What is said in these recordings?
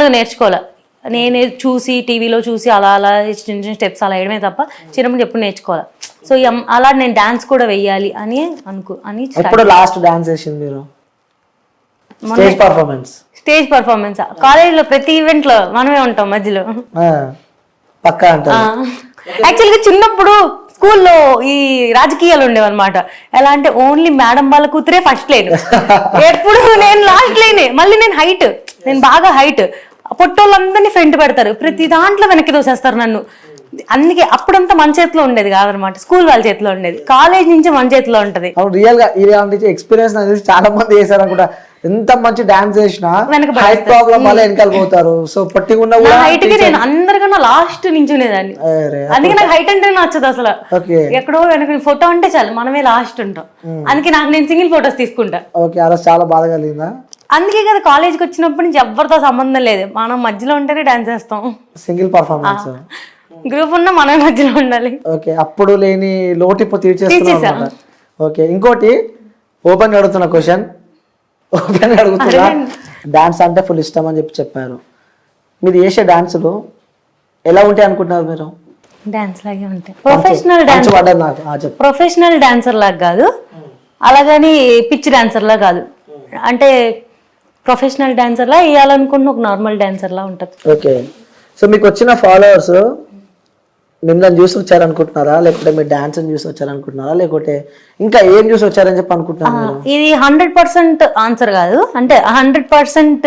నేర్చుకోవాలి. నేను చూసి టీవీలో చూసి అలా అలా చిన్న చిన్న స్టెప్స్ అలా వేయడమే తప్ప చిన్నప్పుడు ఎప్పుడు నేర్చుకోవాలి. సో అలా నేను డాన్స్ కూడా వెయ్యాలి అని ఎప్పుడు లాస్ట్ డాన్స్ చేసింది మీరు? స్టేజ్ పర్ఫార్మెన్స్ కాలేజ్ లో ప్రతి ఈవెంట్ లో మనమే ఉంటాం మధ్యలో. పక్కా అంటారు. యాక్చువల్గా చిన్నప్పుడు స్కూల్లో ఈ రాజకీయాలు ఉండేవి అనమాట. ఎలా అంటే ఓన్లీ మేడం వాళ్ళ కూతురే ఫస్ట్ లేను, ఎప్పుడు నేను లాస్ట్ లేనే. మళ్ళీ నేను బాగా హైట్, పొట్టోళ్ళందరినీ ఫ్రంట్ పెడతారు, ప్రతి దాంట్లో వెనక్కి దోసేస్తారు నన్ను. అందుకే అప్పుడంతా మన చేతిలో ఉండేది కాదనమాట, స్కూల్ వాళ్ళ చేతిలో ఉండేది. కాలేజ్ నుంచి మన చేతిలో ఉంటది. రియల్ గా ఇలాంటి ఎక్స్పీరియన్స్ చాలా మంది చేశారు అనుకుంటా. ఎంత మంచి డాన్స్ చేసినా హైట్ ప్రాబ్లం వల్ల వెనకాల పోతారు. సో పట్టిగున్నా కూడా హైట్ కి నేను అందరికన్నా లాస్ట్ నించునేదాన్ని. అందుకే నాకు హైట్ అంటే నచ్చదు అసలు. ఎక్కడో వెనక ఫోటో అంటే చాలు మనమే లాస్ట్ ఉంటాం. అందుకే నేను సింగిల్ ఫోటోస్ తీసుకుంటా. ఓకే, అలా చాలా బాధ కలిగిందా? అందుకే కదా కాలేజ్కి వచ్చినప్పటి నుంచి ఎవరితో సంబంధం లేదు, మనం మధ్యలో ఉంటేనే డాన్స్ చేస్తాం. సింగిల్ పర్ఫార్మెన్స్ గ్రూప్ ఉన్నా మనమే మధ్యలో ఉండాలి. ఓకే, అప్పుడు లేని లోటు ఇప్పుడు తీర్చేస్తున్నాం. ఓకే, ఇంకోటి ఓపెన్ అడుగుతున్న క్వశ్చన్, డాన్స్ అంటే ఫుల్ ఇష్టం అని చెప్పారు. మీరు చేసే డాన్సులు ఎలా ఉంటాయి అనుకుంటున్నారు మీరు? డాన్స్ లాగే ఉంటాయి. ప్రొఫెషనల్ డాన్సర్ లాగా కాదు, అలాగని పిచ్చి డాన్సర్ లా కాదు. అంటే ప్రొఫెషనల్ డాన్సర్ లా వేయాలనుకుంటున్న ఒక నార్మల్ డాన్సర్ లా ఉంటుంది. ఓకే, సో మీకు వచ్చిన ఫాలోవర్స్ మిమ్మల్ని చూసి వచ్చారనుకుంటున్నారా, లేకపోతే మీరు డాన్స్ చూసి వచ్చారనుకుంటున్నారా, లేకపోతే ఇంకా ఏం చూసి వచ్చారని చెప్పి అనుకుంటున్నారు? ఇది 100% ఆన్సర్ కాదు. అంటే 100%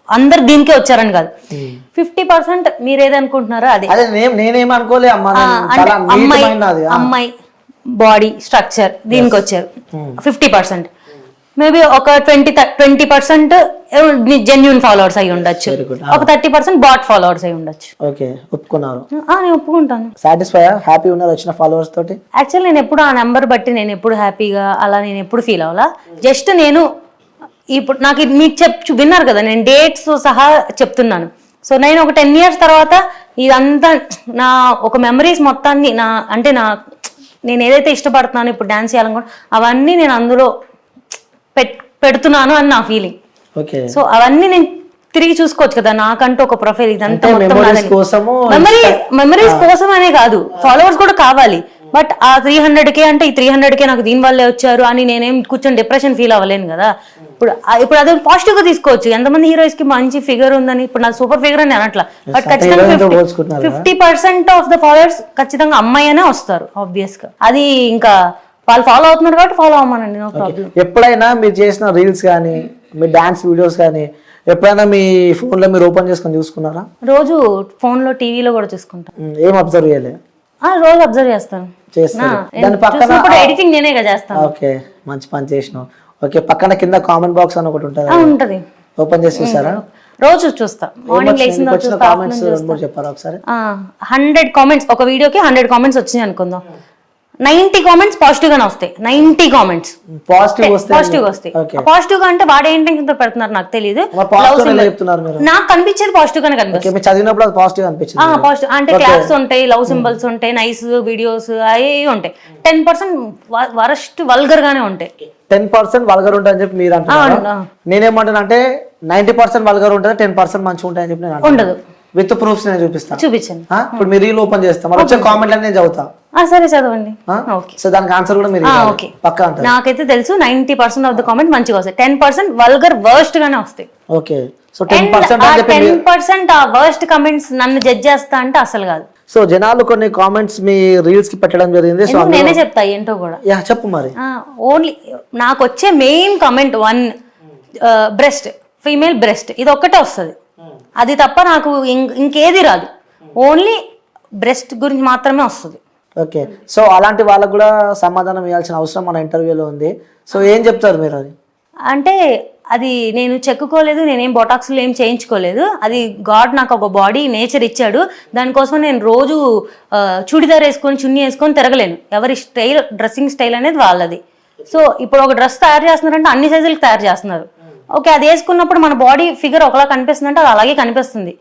అందరు దీనికే వచ్చారని కాదు, 50% మీరు ఏదనుకుంటున్నారో అది. నేనేం అనుకోలే. అమ్మాయి బాడీ స్ట్రక్చర్ దీనికి వచ్చారు 50%. మేబీ ఒక 20% జెన్యూన్ ఫాలోవర్స్ అయి ఉండొచ్చు, ఒక 30% బాట్ ఫాలోవర్స్ అయి ఉండొచ్చు. ఓకే, ఒప్పుకున్నారు? నేను ఒప్పుకుంటాను. సాటిస్ఫై, హ్యాపీ ఉన్నారు వచ్చిన ఫాలోవర్స్ తోటి? యాక్చువల్ నేను ఎప్పుడు ఆ నెంబర్ బట్టి నేను ఎప్పుడు హ్యాపీగా అలా నేను ఎప్పుడు ఫీల్ అవ్వాలా. జస్ట్ నేను ఇప్పుడు నాకు మీకు విన్నారు కదా, నేను డేట్స్ సహా చెప్తున్నాను. సో నేను ఒక 10 years తర్వాత ఇదంతా నా ఒక మెమరీస్ మొత్తాన్ని నేను ఏదైతే ఇష్టపడుతున్నానో ఇప్పుడు డాన్స్ చేయాలనుకుంటా అవన్నీ నేను అందులో పెడుతున్నాను అని నా ఫీలింగ్. సో అవన్నీ నేను తిరిగి చూసుకోవచ్చు కదా, నాకంటూ ఒక ప్రొఫైల్. ఇదంతా మెమరీస్ కోసం అనే కాదు, ఫాలోవర్స్ కూడా కావాలి. బట్ ఆ 300K అంటే ఈ 300K నాకు దీని వల్లే వచ్చారు అని నేనేం కూర్చొని డిప్రెషన్ ఫీల్ అవ్వలేను కదా. ఇప్పుడు అదే పాజిటివ్ గా తీసుకోవచ్చు. ఎంతమంది హీరోయిన్స్ కి మంచి ఫిగర్ ఉందని, ఇప్పుడు నాకు సూపర్ ఫిగర్ అని అనట్లా, బట్ ఖచ్చితంగా 50% ఆఫ్ ద ఫాలోవర్స్ ఖచ్చితంగా అమ్మాయి అనే వస్తారు ఆబ్వియస్ గా. అది ఇంకా వాళ్ళు ఫాలో అవుతున్నారు కాబట్టి ఫాలో అవ్వమనండి, నో ప్రాబ్లం. ఎప్పుడైనా మీరు చేసిన రీల్స్ కానీ మీ డాన్స్ వీడియోస్ కానీ ఎప్పుడైనా మీ ఫోన్ లో మీరు ఓపెన్ చేసుకొని చూసుకున్నారా? రోజు ఫోన్ లో టీవీలో కూడా చూసుకుంటాం. ఏం అబ్జర్వ్ చేయలే? రోజు అబ్జర్వ్ చేస్తాను. ఎడిటింగ్ నేనే చేస్తాను. ఓకే, మంచి పని చేసినావు. ఓకే, పక్కన కింద కామెంట్ బాక్స్ అని ఒకటి ఉంటది, ఓపెన్ చేసి చూసారా? రోజు చూస్తా. మార్నింగ్ లేచిన చెప్పారా ఒకసారి? 100 కామెంట్స్ ఒక వీడియోకి 100 కామెంట్స్ వచ్చినాయి అనుకుందాం. 90 కామెంట్స్ పాజిటివ్ గానే వస్తాయి. 90 కామెంట్స్ పాజిటివ్ వస్తాయి. పాజిటివ్ గా అంటే వాడు ఏ ఇంటెన్షన్ తో పెడుతున్నారు నాకు తెలియదు. నాకు కనిపించేది పాజిటివ్ గానే కనిపిస్తుంది. చదివినప్పుడు పాజిటివ్ అనిపించింది. పాజిటివ్ అంటే క్లాప్స్ ఉంటాయి, లవ్ సింబల్స్ ఉంటాయి, నైస్ వీడియోస్ అవి ఉంటాయి. 10% వరస్ట్ వల్గర్ గానే ఉంటాయి. 10% వల్గర్ ఉంటాయని చెప్పి మీరు అంటున్నారు. నేనేమంటాను అంటే 90% వల్గర్ ఉంటుంది, 10% మంచిగా ఉంటాయని చెప్పి నేను ఉండదు. విత్ ప్రూఫ్స్ నేను చూపిస్తాను. చూపించండి. ఇప్పుడు మీరు రీల్ ఓపెన్ చేస్తాం, వచ్చే కామెంట్ నేను చదువుతా. సరే చదవండి. సో దానికి ఆన్సర్ కూడా మీరు పక్కా అంటారు? నాకైతే తెలుసు 90% ఆఫ్ ద కామెంట్ మంచిగా వస్తాయి, 10% వల్గర్ వర్స్ట్ గానే వస్తాయి. ఓకే, సో 10% ఆ వర్స్ట్ కామెంట్స్ నన్ను జడ్జ్ చేస్తా అంటే అసలు కాదు. సో జనాలు కొన్ని కామెంట్స్ మీ రీల్స్ కి పెట్టడం జరిగింది. సో నేనే చెప్తా ఏంటో కూడా. చెప్పు మరి. ఓన్లీ నాకు వచ్చే main comment 1 breast, female breast, ఇది ఒక్కటే వస్తుంది. అది తప్ప నాకు ఇంకేది రాదు, ఓన్లీ బ్రెస్ట్ గురించి మాత్రమే వస్తుంది. ఓకే, సో అలాంటి వాళ్ళకు కూడా సమాధానం ఇవ్వాల్సిన అవసరం మన ఇంటర్వ్యూలో ఉంది. సో ఏం చెప్తారు మీరు? అది అంటే అది నేను చెక్కుకోలేదు, నేనేం బొటాక్స్లు ఏం చేయించుకోలేదు. అది గాడ్ నాకు ఒక బాడీ నేచర్ ఇచ్చాడు, దానికోసం నేను రోజు చుడిదార్ వేసుకొని చున్నీ వేసుకొని తిరగలేను. ఎవరి స్టైల్, డ్రెస్సింగ్ స్టైల్ అనేది వాళ్ళది. సో ఇప్పుడు ఒక డ్రెస్ తయారు చేస్తున్నారంటే అన్ని సైజులకు తయారు చేస్తున్నారు. ఓకే, అది వేసుకున్నప్పుడు మన బాడీ ఫిగర్ ఒకలా కనిపిస్తుంది అంటే అది అలాగే కనిపిస్తుంది.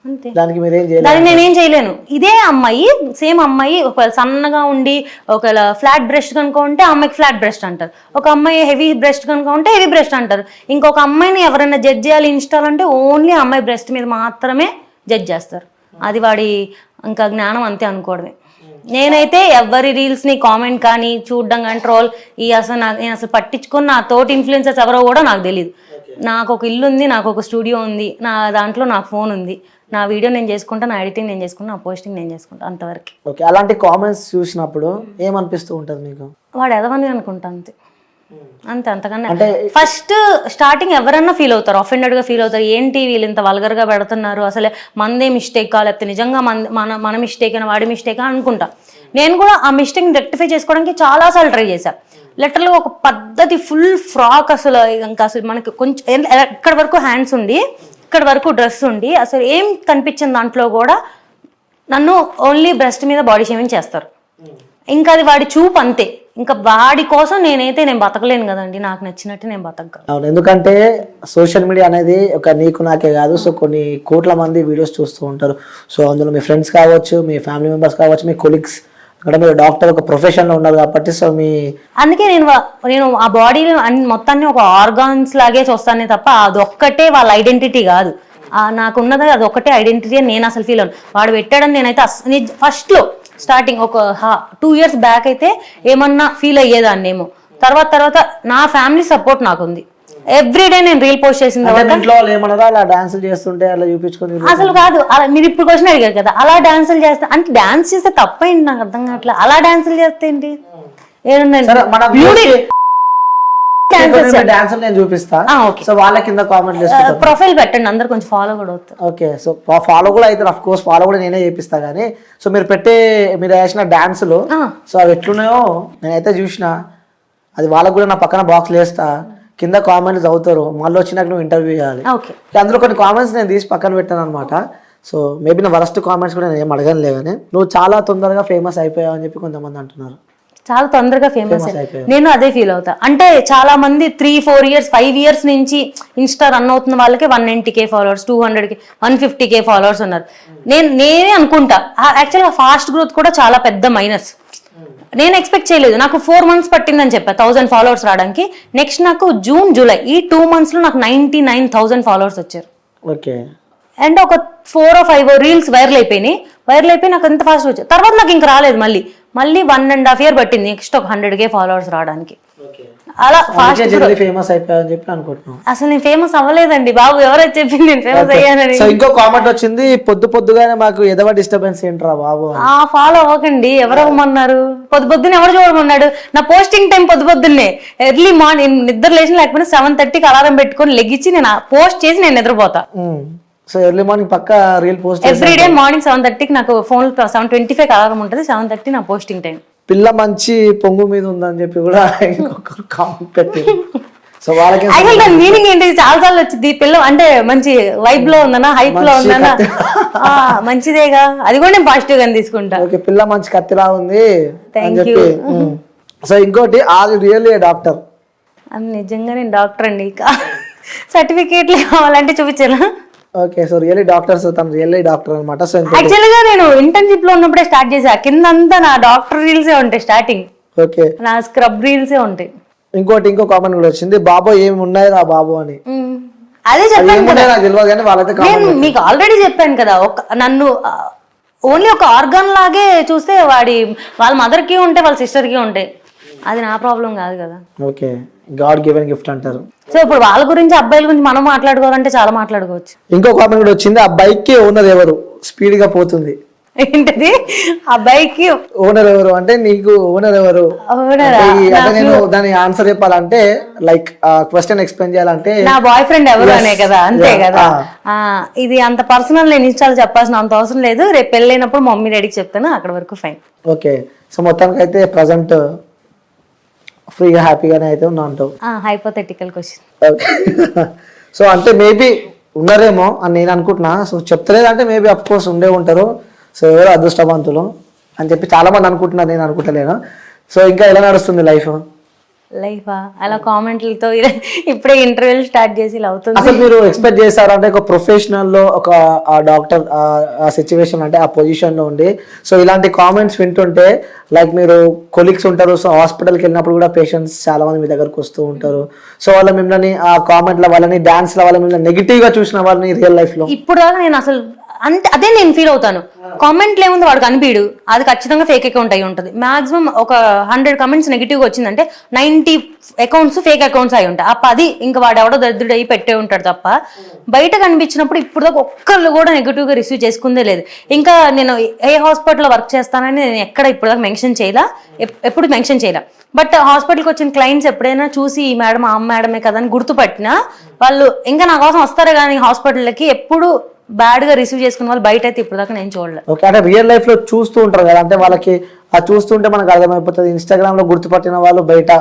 అంతే. దానికి మీరేం చేయలేదు. దానికి నేనేం చేయలేను. ఇదే అమ్మాయి సేమ్ అమ్మాయి ఒకవేళ సన్నగా ఉండి ఒకవేళ ఫ్లాట్ బ్రెస్ట్ కనుక ఉంటే ఆ అమ్మాయికి ఫ్లాట్ బ్రెస్ట్ అంటారు, ఒక అమ్మాయి హెవీ బ్రెస్ట్ కనుక ఉంటే హెవీ బ్రెస్ట్ అంటారు. ఇంకొక అమ్మాయిని ఎవరైనా జడ్జ్ చేయాలి ఇన్స్టాల్ అంటే ఓన్లీ అమ్మాయి బ్రెస్ట్ మీద మాత్రమే జడ్జ్ చేస్తారు. అది వాడి ఇంకా జ్ఞానం అంతే అనుకోవడమే. నేనైతే ఎవరి రీల్స్ని కామెంట్ కానీ చూడడం కానీ ట్రోల్ నేను అసలు పట్టించుకొని నా తోటి ఇన్ఫ్లుయెన్సర్స్ ఎవరో కూడా నాకు తెలియదు. నాకు ఒక ఇల్లు ఉంది, నాకు ఒక స్టూడియో ఉంది, నా దాంట్లో నాకు ఫోన్ ఉంది, నా వీడియో నేను చేసుకుంటా, నా ఎడిటింగ్ నేను చేసుకుంటా, నా పోస్టింగ్ నేను చేసుకుంటా, అంతవరకు. ఓకే, అలాంటి కామెంట్స్ చూసినప్పుడు ఏమనిపిస్తూ ఉంటుంది మీకు? వాడు ఎదవని అనుకుంటా అంతే. అంతకన్నా ఫస్ట్ స్టార్టింగ్ ఎవరన్నా ఫీల్ అవుతారు, అఫెండెడ్గా ఫీల్ అవుతారు. ఏంటి వీళ్ళు ఇంత వల్గర్గా పెడుతున్నారు, అసలే మందే మిస్టేక్ లేకపోతే నిజంగా మన మిస్టేక్ అయినా వాడి మిస్టేక్ అనుకుంటా. నేను కూడా ఆ మిస్టేక్ని రెక్టిఫై చేసుకోవడానికి చాలాసార్లు ట్రై చేశాను. లిటరల్గా ఒక పద్ధతి ఫుల్ ఫ్రాక్ అసలు ఇంకా అసలు మనకి కొంచెం ఇక్కడ వరకు హ్యాండ్స్ ఉండి ఇక్కడ వరకు డ్రెస్ ఉండి అసలు ఏం కనిపించింది దాంట్లో కూడా నన్ను ఓన్లీ బ్రెస్ట్ మీద బాడీ షేమింగ్ చేస్తారు. ఇంకా అది వాడి చూపు అంతే. ఇంకా వాడి కోసం నేను బతకలేను కదండి, నాకు నచ్చినట్టు నేను బతకగలను. అవును, ఎందుకంటే సోషల్ మీడియా అనేది ఒక నీకు నాకే కాదు, సో కొన్ని కోట్ల మంది వీడియోస్ చూస్తూ ఉంటారు. సో అందులో మీ ఫ్రెండ్స్ కావచ్చు, మీ ఫ్యామిలీ మెంబర్స్ కావచ్చు, మీ కొలీగ్స్, అక్కడ మీరు డాక్టర్ ఒక ప్రొఫెషన్లో ఉన్నారు కాబట్టి సో అందుకే నేను ఆ బాడీ మొత్తాన్ని ఒక ఆర్గాన్స్ లాగే చూస్తానే తప్ప అదొక్కటే వాళ్ళ ఐడెంటిటీ కాదు. నాకున్నది అది ఒక్కటే ఐడెంటిటీ అని నేను అసలు ఫీల్ అవును. వాడు పెట్టాడని నేనైతే ఫస్ట్లో స్టార్టింగ్ ఒక 2 years బ్యాక్ అయితే ఏమన్నా ఫీల్ అయ్యేదాన్నేమో. తర్వాత నా ఫ్యామిలీ సపోర్ట్ నాకుంది. ఎవ్రీడే నేను రీల్ పోస్ట్ చేసిన అసలు కాదు. అలా మీరు ఇప్పుడు క్వశ్చన్ అడిగారు కదా, అలా డాన్సులు చేస్తే అంటే డాన్స్ చేస్తే తప్పేంటి నాకు అర్థం కావట్లేదు. అలా డాన్సులు చేస్తే ఏంటి? ప్రొఫైల్ పెట్టండి, అందరు కొంచెం ఫాలో కూడా అవుతారు. ఓకే, సో ఫాలో కూడా అయితే అఫ్ కోర్స్ ఫాలో కూడా నేనే చేపిస్తా. కానీ సో మీరు వేసిన డాన్సులు సో అవి ఎట్లున్నాయో నేనైతే చూసిన. అది వాళ్ళకు కూడా నా పక్కన బాక్స్ వేస్తా, కింద కామెంట్స్ చదువుతారు, మళ్ళీ వచ్చినాక నువ్వు ఇంటర్వ్యూ చేయాలి. అందులో కొన్ని కామెంట్స్ నేను తీసి పక్కన పెట్టాను అనమాట. సో మేబీ నా వరస్ట్ కామెంట్స్ కూడా నేను ఏం అడగనులే, కానీ నువ్వు చాలా తొందరగా ఫేమస్ అయిపోయావు అని చెప్పి కొంతమంది అంటున్నారు. చాలా తొందరగా ఫేమస్ నేను అదే ఫీల్ అవుతా. అంటే చాలా మంది 3-4 years 5 years నుంచి ఇన్స్టా రన్ అవుతున్న వాళ్ళకి 190K followers, 200K 150K followers ఉన్నారు. నేనే అనుకుంటా యాక్చువల్గా ఫాస్ట్ గ్రోత్ కూడా చాలా పెద్ద మైనస్. నేను ఎక్స్పెక్ట్ చేయలేదు. నాకు 4 months పట్టిందని చెప్పా 1000 ఫాలోవర్స్ రావడానికి. నెక్స్ట్ నాకు జూన్ జూలై ఈ 2 months లో నాకు 99,000 ఫాలోవర్స్ వచ్చారు. ఓకే, అండ్ ఒక 4 or 5 రీల్స్ వైరల్ అయిపోయి నాకు ఎంత ఫాస్ట్ వచ్చాయి. తర్వాత నాకు ఇంకా రాలేదు. మళ్ళీ 1.5 year పట్టింది నెక్స్ట్ ఒక 100K ఫాలోవర్స్ రావడానికి. అలా ఫాస్ట్ ఫేమస్ అయిపోయాయని చెప్పి అనుకుంటున్నాను. అసలు నేను ఫేమస్ అవ్వలేదండి బాబు, ఎవరైతే చెప్పింది నేను ఫేమస్ అయ్యానని. ఇంకో కామెంట్ వచ్చింది, పొద్దుగానే మాకు ఎదవ డిస్టర్బెన్స్ ఏంట్రా బాబు. ఫాలో అవ్వకండి, ఎవరు అవ్వమన్నారు? పొద్దున్నే ఎవరు చూడమన్నాడు? నా పోస్టింగ్ టైం పొద్దున్నే ఎర్లీ మార్నింగ్ నిద్ర లేచిన లేకపోతే 7:30కి అలారం పెట్టుకొని లెగిచ్చి నేను పోస్ట్ చేసి నేను నిద్రపోతా. సో ఎర్లీ మార్నింగ్ పక్క రీల్ పోస్ట్ ఎవ్రీడే మార్నింగ్ 7:30కి నాకు ఫోన్ 7:25 అలారం ఉంటుంది. 7:30 నా పోస్టింగ్ టైం. పిల్ల మంచి పొంగు మీద ఉందని చెప్పి కూడా ఇంకొకరు కామెంట్ పెట్టారు. సో వాళ్ళకి మీనింగ్ ఏంటి? చాలా సార్లు వచ్చింది పిల్ల అంటే మంచి వైబ్ లో ఉందనా, హైప్ లో ఉందనా, మంచిదేగా, అది కూడా నేను పాజిటివ్ గా తీసుకుంటా. ఓకే, పిల్ల మంచి కత్తిలా ఉంది అని చెప్పి. సో ఇంకోటి, are you really a doctor? నిజంగా నేను డాక్టర్ అండి. సర్టిఫికేట్లు కావాలంటే చూపించాను. Okay, so really doctor. So తను రియల్లీ డాక్టర్ అనమాట. సో యాక్చువల్ గా నేను ఇంటర్న్షిప్ లో ఉన్నప్పుడే స్టార్ట్ చేసా. కిందంతా నా డాక్టర్ రీల్సే ఉంటాయి స్టార్టింగ్. ఓకే, నా స్క్రబ్ రీల్సే ఉంటాయి. ఇంకో కామెంట్ కూడా వచ్చింది, బాబో ఏమి ఉన్నాయి రా బాబు అని. అదే చెప్పాను కదా, నాకు తెలియదు కానీ వాళ్ళైతే నేను మీకు ఆల్రెడీ చెప్పాను కదా, నన్ను ఓన్లీ ఒక ఆర్గాన్ లాగే చూస్తే వాళ్ళ మదర్ కి ఉంటే వాళ్ళ సిస్టర్ కి ఉంటాయి. అది నా ప్రాబ్లం కాదు కదా. ఓకే, గాడ్ గివెన్ గిఫ్ట్ అంటారు. సో ఇప్పుడు వాళ్ళ గురించి అబ్బాయిల గురించి మనం మాట్లాడుకోవాలంటే చాలా మాట్లాడుకోవచ్చు. ఇంకో కామెంట్ కూడా వచ్చింది, ఆ బైక్ కి ఓనర్ ఎవరు? స్పీడ్ గా పోతుంది. ఏంటది? ఆ బైక్ కి ఓనర్ ఎవరు అంటే నీకు ఓనర్ ఎవరు? నేను దాని ఆన్సర్ చెప్పాలంటే లైక్ క్వశ్చన్ ఎక్స్ప్లెయిన్ చేయాలంటే నా బాయ్ ఫ్రెండ్ ఎవరు అనే కదా, అంతే కదా. ఇది అంత పర్సనల్ నేను ఇన్స్టాల్ చెప్పాల్సిన అంత అవసరం లేదు. రేపు పెళ్ళైనప్పుడు మమ్మీ డాడీకి చెప్తాను, అక్కడ వరకు ఫైన్. ఓకే, సో మొత్తానికి అయితే ప్రజెంట్ ఫ్రీగా హ్యాపీగానే అయితే ఉన్నా అంటావు. Hypothetical question. ఓకే, సో అంటే మేబీ ఉన్నారేమో అని నేను అనుకుంటున్నా. సో చెప్తలేదంటే మేబీ అఫ్ కోర్స్ ఉండే ఉంటారు. సో ఎవరో అదృష్టవంతులు అని చెప్పి చాలా మంది అనుకుంటున్నారు, నేను అనుకుంటలేను. సో ఇంకా ఎలా నడుస్తుంది లైఫ్? లైఫా అలా కామెంట్లతో ఇప్పుడే ఇంటర్వ్యూలు స్టార్ట్ చేసి ఇలా అవుతుంది. అసలు మీరు ఎక్స్పెక్ట్ చేశారు అంటే ఒక ప్రొఫెషనల్ లో ఒక డాక్టర్ ఆ సిచ్యువేషన్ అంటే ఆ పొజిషన్ లో ఉండి సో ఇలాంటి కామెంట్స్ వింటుంటే లైక్ మీరు కొలీగ్స్ ఉంటారు, సో హాస్పిటల్కి వెళ్ళినప్పుడు కూడా పేషెంట్స్ చాలా మంది మీ దగ్గరకు వస్తూ ఉంటారు, సో వాళ్ళ మిమ్మల్ని ఆ కామెంట్ల వాళ్ళని డాన్స్ల వాళ్ళ మిమ్మల్ని నెగిటివ్ గా చూసిన వాళ్ళని రియల్ లైఫ్ లో ఇప్పుడు దాకా నేను అసలు అంటే అదే నేను ఫీల్ అవుతాను. కామెంట్లు ఏముంది వాడు కనిపించడు, అది ఖచ్చితంగా ఫేక్ అకౌంట్ అయి ఉంటుంది. మాక్సిమం ఒక 100 కమెంట్స్ నెగిటివ్గా వచ్చిందంటే 90 అకౌంట్స్ ఫేక్ అకౌంట్స్ అయి ఉంటాయి. ఆ 10 ఇంకా వాడు ఎవడో దరిద్రుడు అయ్యి పెట్టే ఉంటాడు తప్ప బయట కనిపించినప్పుడు ఇప్పుడు దాకా ఒక్కళ్ళు కూడా నెగిటివ్గా రిసీవ్ చేసుకుందే లేదు. ఇంకా నేను ఏ హాస్పిటల్లో వర్క్ చేస్తానని నేను ఎక్కడ ఇప్పుడు దాకా మెన్షన్ చేయలే, ఎప్పుడు మెన్షన్ చేయలే. బట్ హాస్పిటల్కి వచ్చిన క్లయింట్స్ ఎప్పుడైనా చూసి ఈ మేడం ఆ మేడమే కదా అని గుర్తుపట్టినా వాళ్ళు ఇంకా నా కోసం వస్తారు కానీ హాస్పిటల్కి ఎప్పుడు బ్యాడ్ గా రిసీవ్ చేసుకున్న వాళ్ళు బయట అయితే ఇప్పుడు దాకా నేను చూడలేదు. ఓకే, అంటే రియల్ లైఫ్ లో చూస్తూ ఉంటారు కదా, అంటే వాళ్ళకి ఆ చూస్తుంటే మనకు అర్థమైపోతుంది. ఇన్స్టాగ్రామ్ లో గుర్తుపట్టిన వాళ్ళు బయట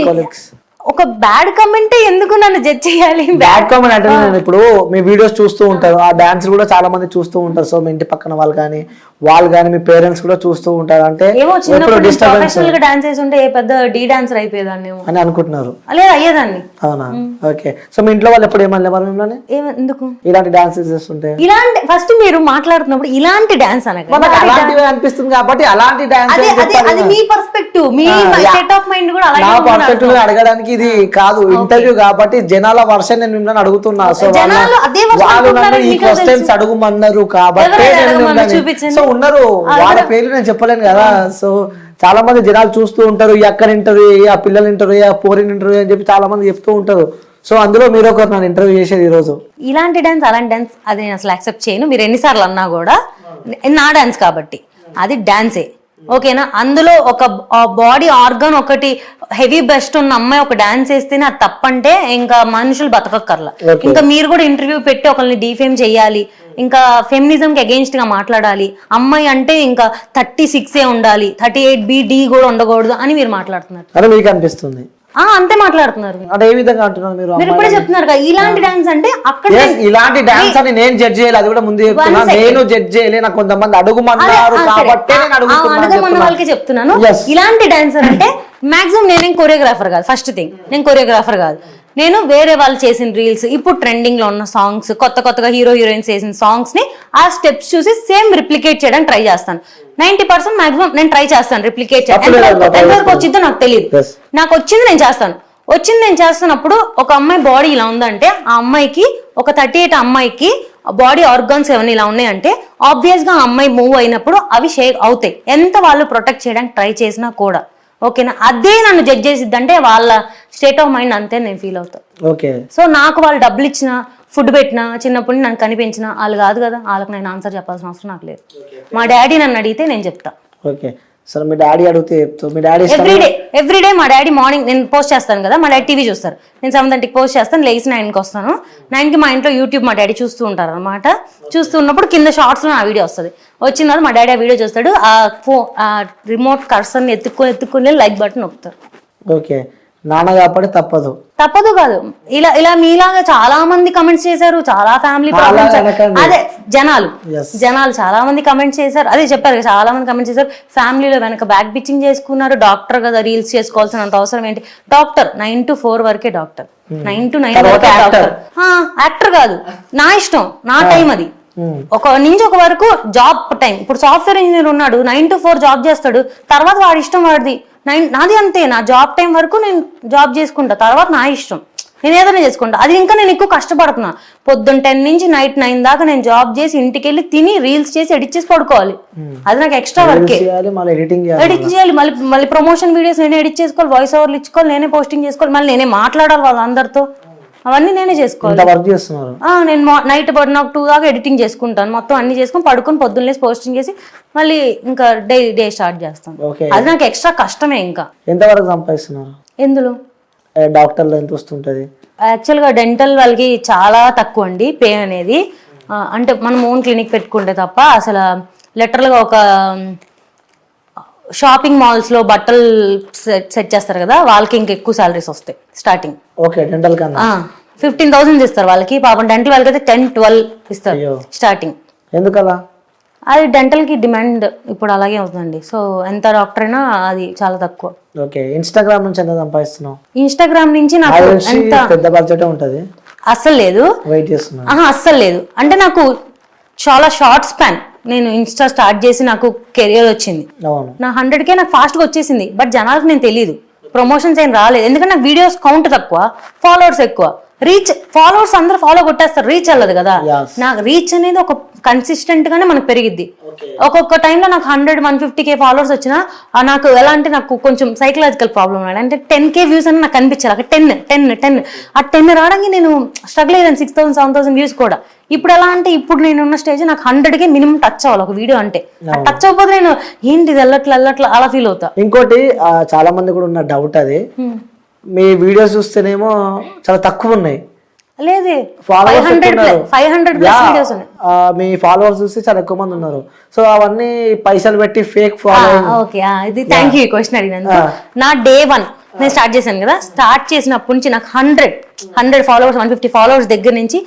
కొలీగ్స్ ఒక బ్యాడ్ కమెంటే ఎందుకు నన్ను జడ్జ్ చేయాలి? బ్యాడ్ కామెంట్ అంటే నేను ఇప్పుడు మీ వీడియోస్ చూస్తూ ఉంటారు, ఆ డాన్స్ కూడా చాలా మంది చూస్తూ ఉంటారు, సో మీ ఇంటి పక్కన వాళ్ళు కానీ మీ పేరెంట్స్ కూడా చూస్తూ ఉంటారు, అంటే ఏమో చిన్నప్పుడు ప్రొఫెషనల్ గా డాన్స్ చేసి ఉంటే పెద్ద డీ డాన్సర్ అయిపోయేదాన్ని అని అనుకుంటున్నారు. లేదు అయ్యేదాన్ని. అవునా? ఓకే, సో మీ ఇంట్లో వాళ్ళు ఎప్పుడు ఏమన్నా మరి మిమ్మల్ని ఎందుకు ఇలాంటి డాన్సెస్ చేస్తుంటే? ఇలాంటి ఫస్ట్ మీరు మాట్లాడుతున్నప్పుడు ఇలాంటి డాన్స్ అలాంటివి అనిపిస్తుంది కాబట్టి అలాంటి డాన్స్ అది మీ పర్స్పెక్టివ్, మీ సెట్ ఆఫ్ మైండ్ కూడా నా పర్స్పెక్టివ్ అడగడానికి ఇది కాదు ఇంటర్వ్యూ కాబట్టి జనాల వర్షన్ నేను మిమ్మల్ని అడుగుతున్నా. సో వాళ్ళు నన్ను ఈ క్వశ్చన్స్ అడుగుమన్నారు కాబట్టి సో ఉన్నారు, వాళ్ళ పేర్లు నేను చెప్పలేను కదా. సో చాలా మంది జనాలు చూస్తూ ఉంటారు, ఈ అక్కని ఇంటర్వ్యూ, ఆ పిల్లలు ఇంటర్వ్యూ, ఆ పోరిన్ ఇంటర్వ్యూ అని చెప్పి చాలా మంది చెప్తూ ఉంటారు. సో అందులో మీరు ఒకరు నన్ను ఇంటర్వ్యూ చేసేది ఈ రోజు. ఇలాంటి డాన్స్ అలాంటి డాన్స్ అది నేను అసలు యాక్సెప్ట్ చేయను. మీరు ఎన్నిసార్లు అన్నా కూడా నా డాన్స్ కాబట్టి అది డాన్సే, ఓకేనా? అందులో ఒక బాడీ ఆర్గన్ ఒకటి హెవీ బెస్ట్ ఉన్న అమ్మాయి ఒక డాన్స్ వేస్తేనే అది తప్పంటే ఇంకా మనుషులు బతకక్కర్లా. ఇంకా మీరు కూడా ఇంటర్వ్యూ పెట్టి ఒకరిని డిఫేమ్ చేయాలి, ఇంకా ఫెమినిజం కి అగేన్స్ట్ గా మాట్లాడాలి, అమ్మాయి అంటే ఇంకా 36 ఉండాలి, 38B కూడా ఉండకూడదు అని మీరు మాట్లాడుతున్నారు. అదే మీకు అనిపిస్తుంది? అంతే మాట్లాడుతున్నారు. అంటే ఏ విధంగా అంటున్నారు మీరు? మీరు ఇప్పుడే చెప్తున్నారు కదా ఇలాంటి డాన్స్ అంటే అక్కడ ఇలాంటి డాన్స్ అని నేను జడ్జ్ చేయాలి, అది కూడా ముందు చెప్తున్నా. నేను జడ్జ్ చేయలే, నాకు కొంతమంది అడుగుమన్నారు కాబట్టి నేను అడుగుతున్న వాళ్ళకి చెప్తున్నాను. ఇలాంటి డాన్సర్ అంటే మాక్సిమం నేనేం కొరియోగ్రాఫర్ కాదు. ఫస్ట్ థింగ్, నేను కొరియోగ్రాఫర్ కాదు. నేను వేరే వాళ్ళు చేసిన రీల్స్, ఇప్పుడు ట్రెండింగ్ లో ఉన్న సాంగ్స్, కొత్తగా హీరోయిన్స్ చేసిన సాంగ్స్ ని ఆ స్టెప్స్ చూసి సేమ్ రిప్లికేట్ చేయడానికి ట్రై చేస్తాను. 90% మాక్సిమం నేను ట్రై చేస్తాను రిప్లికేట్ చేయడం. ఎంతవరకు వచ్చిందో నాకు తెలియదు, నాకు వచ్చింది నేను చేస్తాను. వచ్చింది నేను చేస్తున్నప్పుడు ఒక అమ్మాయి బాడీ ఇలా ఉందంటే ఆ అమ్మాయికి ఒక 38 అమ్మాయికి బాడీ ఆర్గాన్స్ ఏమైనా ఇలా ఉన్నాయంటే ఆబ్వియస్ గా ఆ అమ్మాయి మూవ్ అయినప్పుడు అవి షేక్ అవుతాయి, ఎంత వాళ్ళు ప్రొటెక్ట్ చేయడానికి ట్రై చేసినా కూడా. ఓకేనా? అదే నన్ను జడ్జ్ చేసిద్ది అంటే వాళ్ళ స్టేట్ ఆఫ్ మైండ్ అంతే నేను ఫీల్ అవుతాను. ఓకే, సో నాకు వాళ్ళు డబ్బులు ఇచ్చినా, ఫుడ్ పెట్టినా, చిన్నప్పుడు నన్ను కనిపించిన వాళ్ళు కాదు కదా, వాళ్ళకి నేను ఆన్సర్ చెప్పాల్సిన అవసరం నాకు లేదు. మా డాడీ నన్ను అడిగితే నేను చెప్తా. ఓకే, సరే మీ డాడీ అడిగితే చెప్తావు? మీ డాడీ ఎవ్రీడే మా డాడీ మార్నింగ్ నేను పోస్ట్ చేస్తాను కదా, మా డాడీ టీవీ చూస్తారు. నేను 7:30కి పోస్ట్ చేస్తాను, లేచి 9కి వస్తాను. 9కి మా ఇంట్లో యూట్యూబ్ మా డాడీ చూస్తూ ఉంటారు అనమాట. చూస్తున్నప్పుడు కింద షార్ట్స్ లో నా వీడియో వస్తుంది. వచ్చిన తర్వాత మా డాడీ ఆ వీడియో చూస్తాడు, ఆ రిమోట్ కర్సర్ని ఎత్తుకొని లైక్ బటన్ నొక్కుతారు. ఓకే, నాన్న కాబట్టి తప్పదు కాదు. ఇలా మీలాగా చాలా మంది కమెంట్స్ చేశారు, చాలా ఫ్యామిలీ ప్రాబ్లమ్స్. అదే జనాలు చాలా మంది కమెంట్స్ చేశారు, అదే చెప్పారు చాలా మంది కమెంట్స్ చేశారు. ఫ్యామిలీలో వెనక బ్యాక్ బిచ్చింగ్ చేసుకున్నారు. డాక్టర్ కదా, రీల్స్ చేసుకోవాల్సినంత అవసరం ఏంటి? డాక్టర్ 9 to 4 వరకే డాక్టర్, 9 to 9 వరకే డాక్టర్. యాక్టర్ కాదు, నా ఇష్టం, నా టైం అది. ఒక నుంచి ఒక వరకు జాబ్ టైం. ఇప్పుడు సాఫ్ట్వేర్ ఇంజనీర్ ఉన్నాడు, 9 to 4 జాబ్ చేస్తాడు, తర్వాత వాడి ఇష్టం వాడిది. నాది అంతే, నా జాబ్ టైం వరకు నేను జాబ్ చేసుకుంటా, తర్వాత నా ఇష్టం, నేను ఏదైనా చేసుకుంటా. అది ఇంకా నేను ఎక్కువ కష్టపడుతున్నా. పొద్దున్న 10 నుంచి నైట్ 9 దాకా నేను జాబ్ చేసి ఇంటికి వెళ్ళి తిని రీల్స్ చేసి ఎడిట్ చేసి పడుకోవాలి. అది నాకు ఎక్స్ట్రా వర్క్. ఎడిట్ చేయాలి, మళ్ళీ ప్రమోషన్ వీడియోస్ నేనే ఎడిట్ చేసుకోవాలి, వాయిస్ ఓవర్లు ఇచ్చుకోవాలి, నేనే పోస్టింగ్ చేసుకోవాలి, మళ్ళీ నేనే మాట్లాడాలి వాళ్ళందరితో, అవన్నీ నేనే చేసుకోవాలి. నేను నైట్ నాకు 2 దాకా ఎడిటింగ్ చేసుకుంటాను, మొత్తం అన్ని చేసుకుని పడుకొని పొద్దున్న లేసి పోస్టింగ్ చేసి మళ్ళీ ఇంకా డే స్టార్ట్ చేస్తాను. అది నాకు ఎక్స్ట్రా కష్టమే. ఇంకా ఎంతవరకు సంపాదిస్తున్నారు? ఎందులో? డాక్టర్లో ఎంత వస్తుంటది? యాక్చువల్గా డెంటల్ వాళ్ళకి చాలా తక్కువ అండి పే అనేది. అంటే మనం ఓన్ క్లినిక్ పెట్టుకుంటే తప్ప అసలు లిటరల్గా ఒక షాపింగ్ మాల్స్ లో బట్టలు సెట్ చేస్తారు కదా, వాళ్ళకి ఇంకా ఎక్కువ సాలరీస్ వస్తాయి స్టార్టింగ్. ఓకే, డెంటల్ కన్నా 15,000 ఇస్తారు వాళ్ళకి. పాపం డెంటల్ వాళ్ళకి అయితే 10-12 ఇస్తారు స్టార్టింగ్. ఎందుకలా? అది డెంటల్ కి డిమాండ్ ఇప్పుడు అలాగే అవుతుందండి. సో ఎంత డాక్టర్ అయినా అది చాలా తక్కువ. ఓకే, ఇన్స్టాగ్రామ్ నుంచి ఎంత సంపాదిస్తున్నావు? ఇన్స్టాగ్రామ్ నుంచి నాకు ఎంత పెద్ద బడ్జెట్ ఉంటది. అస్సలు లేదు, వెయిట్ చేస్తున్నా. అస్సలు లేదు. అంటే నాకు చాలా షార్ట్ స్పాన్, నేను ఇన్స్టా స్టార్ట్ చేసి నాకు కెరియర్ వచ్చింది. నా 100K నాకు ఫాస్ట్గా వచ్చేసింది. బట్ జనాలకు నేను తెలియదు, ప్రమోషన్స్ ఏం రాలేదు. ఎందుకంటే నాకు వీడియోస్ కౌంట్ తక్కువ, ఫాలోవర్స్ ఎక్కువ. రీచ్, ఫాలోవర్స్ అందరూ ఫాలో కొట్టేస్తారు, రీచ్ వెళ్ళదు కదా. నాకు రీచ్ అనేది ఒక కన్సిస్టెంట్ గానే మనకు పెరిగిద్ది. ఒక్కొక్క టైంలో నాకు 100-150K ఫాలోవర్స్ వచ్చినా నాకు ఎలా అంటే నాకు కొంచెం సైకలాజికల్ ప్రాబ్లమ్ అంటే 10K వ్యూస్ అని నాకు కనిపించాలి. అక్కడ 10 ఆ 10 రావడానికి నేను స్ట్రగుల్ అయ్యాను. 6,000-7,000 వ్యూస్ కూడా. ఇప్పుడు ఎలా అంటే ఇప్పుడు నేను ఉన్న స్టేజ్ నాకు 100K మినిమం టచ్ అవ్వాలి ఒక వీడియో అంటే. టచ్ అవ్వకపోతే నేను ఏంటి వెళ్ళట్లా అలా ఫీల్ అవుతా. ఇంకోటి చాలా మంది కూడా ఉన్న డౌట్, అది మీ వీడియోస్ చూస్తేనేమో చాలా తక్కువ ఉన్నాయి. లేదు, 500 వీడియోస్ మీ ఫాలోవర్స్ చూస్తే చాలా ఎక్కువ మంది ఉన్నారు. సో అవన్నీ పైసలు పెట్టి ఫేక్ ఫాలోయింగ్. ఓకే, ఇది థ్యాంక్ యూ క్వశ్చన్ అడిగినందుకు. నా డే 1 నేను స్టార్ట్ చేశాను కదా, స్టార్ట్ చేసినప్పటి నుంచి నాకు 100 ఫాలోవర్స్, 150 ఫాలోవర్స్ దగ్గర నుంచి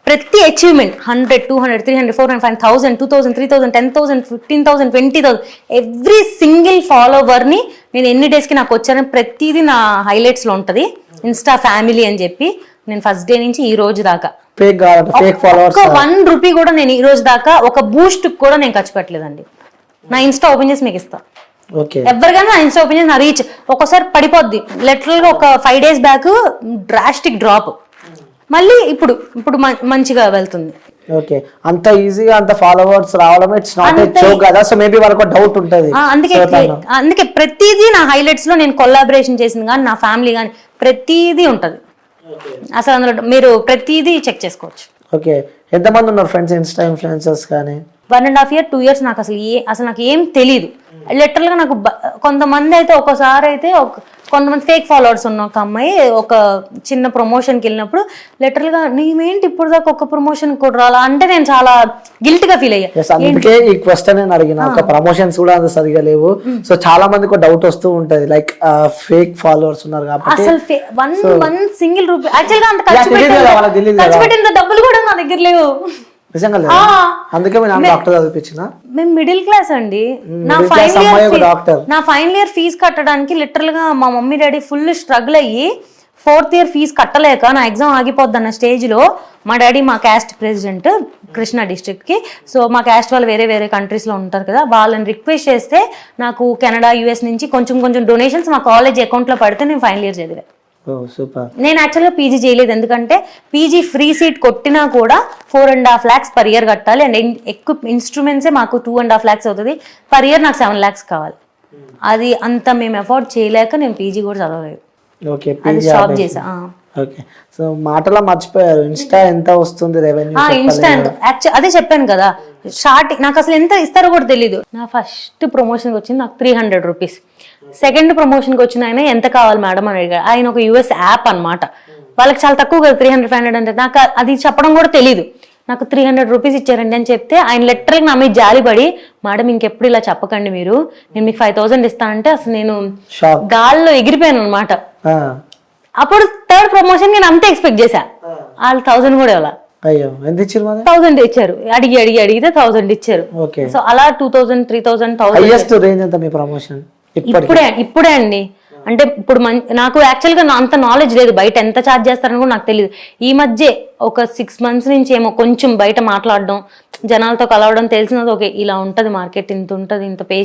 ప్రతి అచీవ్మెంట్ 100, 200, 300, 400, 5,000, 2,000, 3,000, 10,000, 15,000, 20,000 ఎవ్రీ సింగిల్ ఫాలోవర్ని నేను ఎన్ని డేస్కి నాకు వచ్చాను ప్రతిదీ నా హైలైట్స్లో ఉంటుంది. ఇన్స్టా ఫ్యామిలీ అని చెప్పి నేను ఫస్ట్ డే నుంచి ఈ రోజు దాకా ఫేక్ ఫాలోవర్స్ 1 రూపీ కూడా నేను ఈ రోజు దాకా ఒక బూస్ట్ కూడా నేను ఖర్చు పెట్టలేదండి. నా ఇన్స్టా ఓపెన్ చేసి మీకు ఇస్తా. ఎవరికైనా నా ఇన్స్టా ఓపెన్ చేసి నా రీచ్ ఒక్కోసారి పడిపోద్ది. లిటరల్ గా ఒక 5 days బ్యాక్ డ్రాస్టిక్ డ్రాప్, మళ్ళీ ఇప్పుడు మంచిగా వెళ్తుంది. ఓకే, అంత ఈజీగా అంత ఫాలోవర్స్ రావడం ఇట్స్ నాట్ ఏ జోక్ కదా. సో మేబీ వాళ్ళకి డౌట్ ఉంటది. అందుకే ప్రతిదీ నా హైలైట్స్ లో నేను కొలాబరేషన్ చేసింది కానీ నా ఫ్యామిలీ కానీ ప్రతిదీ ఉంటది. అసలు అందులో మీరు ప్రతిదీ చెక్ చేసుకోవచ్చు. ఓకే, ఎంతమంది ఉన్నారు ఫ్రెండ్స్ ఇన్స్టా ఇన్ఫ్లుయెన్సర్స్ కానీ? 1.5 year 2 years నాకు అసలు నాకు ఏం తెలియదు. లిటరల్ గా నాకు కొంతమంది అయితే ఒక్కోసారి అయితే కొంతమంది ఫేక్ ఫాలోవర్స్ ఉన్న ఒక అమ్మాయి ఒక చిన్న ప్రమోషన్కి వెళ్ళినప్పుడు లిటరల్ గా నీవేంటి ఇప్పుడు దాకా ఒక ప్రమోషన్ కూడా రాలా అంటే నేను చాలా గిల్ట్ గా ఫీల్ అయ్యా. అందుకే ఈ క్వశ్చన్ నేను అడిగిన. ఒక ప్రమోషన్స్ కూడా అంత సరిగా లేవు. సో చాలా మందికి డౌట్ వస్తూ ఉంటది, లైక్ ఫేక్ ఫాలోవర్స్ ఉన్నారు కాబట్టి. అసలు వన్ సింగిల్ రూపీ యాక్చువల్ గా అంత ఖర్చు పెట్టిన డబ్బులు కూడా నా దగ్గర లేవు. నిజంగా లేదు. అందుకే డాక్టర్ చదివించిన. మేము మిడిల్ క్లాస్ అండి. నా ఫైనల్ ఇయర్ ఫీజు కట్టడానికి లిటరల్ గా మా మమ్మీ డాడీ ఫుల్ స్ట్రగుల్ అయ్యి 4th year ఫీజు కట్టలేక నా ఎగ్జామ్ ఆగిపోద్ది అన్న స్టేజ్ లో మా డాడీ మా క్యాస్ట్ ప్రెసిడెంట్ కృష్ణా డిస్ట్రిక్ట్ కి. సో మా క్యాస్ట్ వాళ్ళు వేరే కంట్రీస్ లో ఉంటారు కదా, వాళ్ళని రిక్వెస్ట్ చేస్తే నాకు కెనడా US నుంచి కొంచెం డొనేషన్స్ మా కాలేజ్ అకౌంట్ లో పడితే నేను ఫైనల్ ఇయర్ చదివా. నేను యాక్చువల్గా పీజీ చేయలేదు, ఎందుకంటే పీజీ ఫ్రీ సీట్ కొట్టినా కూడా 4.5 lakhs per year కట్టాలి. అండ్ ఎక్కువ ఇన్స్ట్రుమెంట్సే మాకు 2.5 lakhs అవుతుంది. per year నాకు 7 lakhs కావాలి. అది అంత మేము అఫోర్డ్ చేయలేక నేను పీజీ కూడా చదవలేదు. అది స్టాప్ చేసా. ఓకే, సో మాటలా మర్చిపోయారు, ఇన్స్టా ఎంత వస్తుంది రెవెన్యూ? ఇన్స్టా అదే చెప్పాను కదా, స్టార్టింగ్ నాకు అసలు ఎంత ఇస్తారో కూడా తెలీదు. నా ఫస్ట్ ప్రమోషన్కి వచ్చింది నాకు 300 rupees. సెకండ్ ప్రమోషన్కి వచ్చిన ఆయన ఎంత కావాలి మేడం అని అడిగాడు. ఆయన ఒక US యాప్ అనమాట, వాళ్ళకి చాలా తక్కువ కదా 300-500 అంటే. నాకు అది చెప్పడం కూడా తెలీదు. నాకు 300 rupees ఇచ్చారండి అని చెప్తే ఆయన లెటర్కి నా మీద జాలిపడి, మేడం ఇంకెప్పుడు ఇలా చెప్పకండి మీరు, నేను మీకు 5,000 ఇస్తానంటే అసలు నేను గాల్లో ఎగిరిపోయాను అనమాట. అప్పుడు థర్డ్ ప్రమోషన్ నేను అంతే ఎక్స్పెక్ట్ చేశా, వాళ్ళు 1,000 కూడా ఇవ్వాల. అయ్యో, ఎంత ఇచ్చారు? 1,000 ఇచ్చారు. అడిగితే 1,000 ఇచ్చారు. సో అలా 2,000, 3,000, 1,000. ఇప్పుడే అండి. అంటే ఇప్పుడు నాకు యాక్చువల్గా అంత నాలెడ్జ్ లేదు, బయట ఎంత ఛార్జ్ చేస్తారని కూడా నాకు తెలియదు. ఈ మధ్య ఒక 6 months నుంచి ఏమో కొంచెం బయట మాట్లాడడం, జనాలతో కలవడం తెలిసినది. ఓకే, ఇలా ఉంటుంది మార్కెట్, ఇంత ఉంటుంది, ఇంత పే